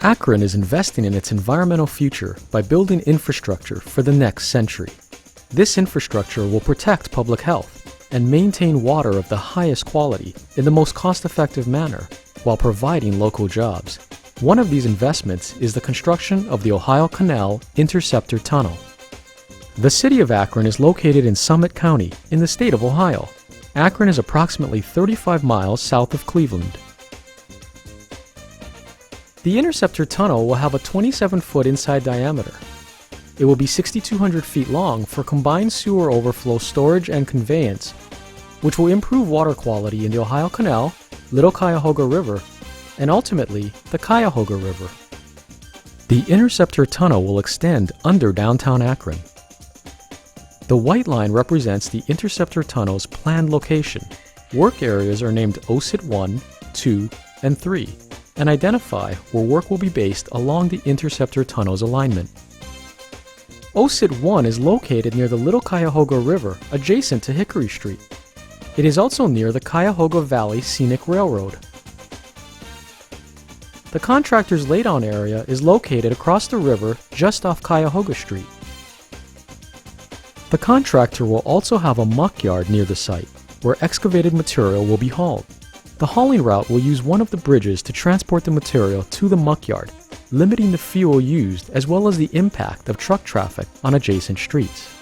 Akron is investing in its environmental future by building infrastructure for the next century. This infrastructure will protect public health and maintain water of the highest quality in the most cost-effective manner while providing local jobs. One of these investments is the construction of the Ohio Canal Interceptor Tunnel. The city of Akron is located in Summit County in the state of Ohio. Akron is approximately 35 miles south of Cleveland. The Interceptor Tunnel will have a 27-foot inside diameter. It will be 6,200 feet long for combined sewer overflow storage and conveyance, which will improve water quality in the Ohio Canal, Little Cuyahoga River, and ultimately the Cuyahoga River. The Interceptor Tunnel will extend under downtown Akron. The white line represents the Interceptor Tunnel's planned location. Work areas are named OSIT 1, 2, and 3, and identify where work will be based along the Interceptor Tunnel's alignment. OSIT 1 is located near the Little Cuyahoga River, adjacent to Hickory Street. It is also near the Cuyahoga Valley Scenic Railroad. The contractor's laydown area is located across the river just off Cuyahoga Street. The contractor will also have a muck yard near the site, where excavated material will be hauled. The hauling route will use one of the bridges to transport the material to the muck yard, limiting the fuel used as well as the impact of truck traffic on adjacent streets.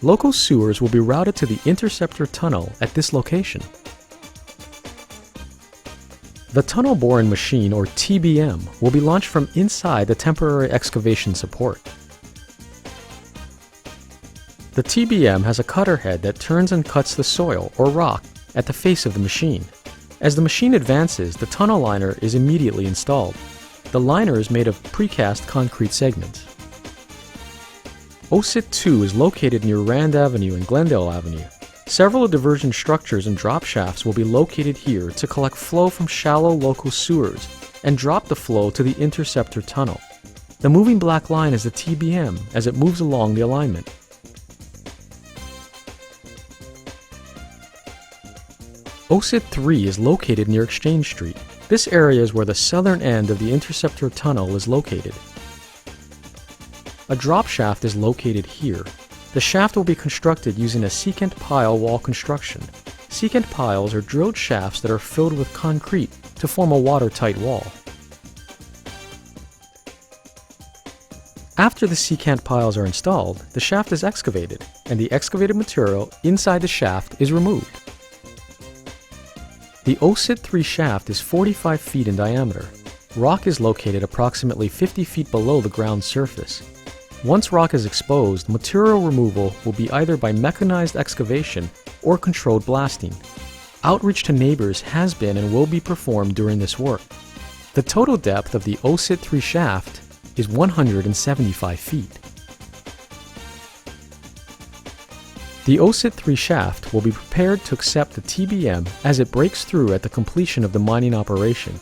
Local sewers will be routed to the Interceptor Tunnel at this location. The tunnel boring machine, or TBM, will be launched from inside the temporary excavation support. The TBM has a cutter head that turns and cuts the soil, or rock, at the face of the machine. As the machine advances, the tunnel liner is immediately installed. The liner is made of precast concrete segments. OSIT 2 is located near Rand Avenue and Glendale Avenue. Several diversion structures and drop shafts will be located here to collect flow from shallow local sewers and drop the flow to the Interceptor Tunnel. The moving black line is the TBM as it moves along the alignment. OSIT 3 is located near Exchange Street. This area is where the southern end of the Interceptor Tunnel is located. A drop shaft is located here. The shaft will be constructed using a secant pile wall construction. Secant piles are drilled shafts that are filled with concrete to form a watertight wall. After the secant piles are installed, the shaft is excavated, and the excavated material inside the shaft is removed. The OSIT 3 shaft is 45 feet in diameter. Rock is located approximately 50 feet below the ground surface. Once rock is exposed, material removal will be either by mechanized excavation or controlled blasting. Outreach to neighbors has been and will be performed during this work. The total depth of the OSIT 3 shaft is 175 feet. The OSIT 3 shaft will be prepared to accept the TBM as it breaks through at the completion of the mining operation.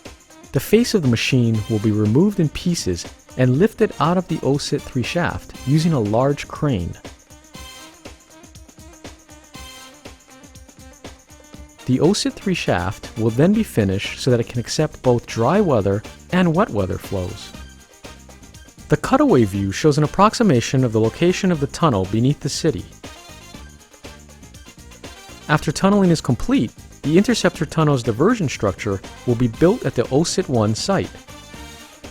The face of the machine will be removed in pieces and lifted out of the OSIT 3 shaft using a large crane. The OSIT 3 shaft will then be finished so that it can accept both dry weather and wet weather flows. The cutaway view shows an approximation of the location of the tunnel beneath the city. After tunneling is complete, the Interceptor Tunnel's diversion structure will be built at the OSIT 1 site.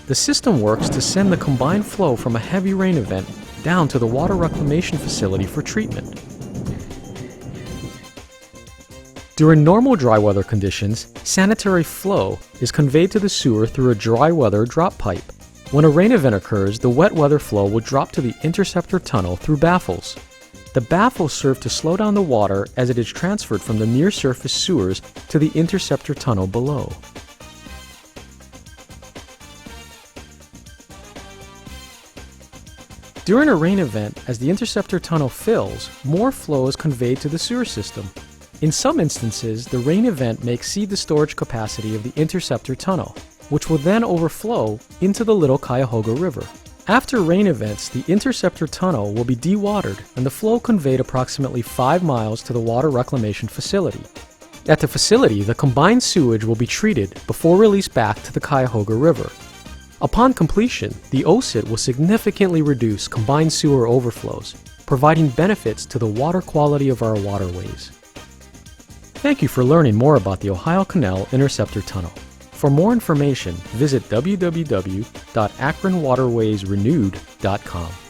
The system works to send the combined flow from a heavy rain event down to the water reclamation facility for treatment. During normal dry weather conditions, sanitary flow is conveyed to the sewer through a dry weather drop pipe. When a rain event occurs, the wet weather flow will drop to the Interceptor Tunnel through baffles. The baffles serve to slow down the water as it is transferred from the near-surface sewers to the Interceptor Tunnel below. During a rain event, as the Interceptor Tunnel fills, more flow is conveyed to the sewer system. In some instances, the rain event may exceed the storage capacity of the Interceptor Tunnel, which will then overflow into the Little Cuyahoga River. After rain events, the Interceptor Tunnel will be dewatered and the flow conveyed approximately 5 miles to the water reclamation facility. At the facility, the combined sewage will be treated before released back to the Cuyahoga River. Upon completion, the OSIT will significantly reduce combined sewer overflows, providing benefits to the water quality of our waterways. Thank you for learning more about the Ohio Canal Interceptor Tunnel. For more information, visit www.akronwaterwaysrenewed.com.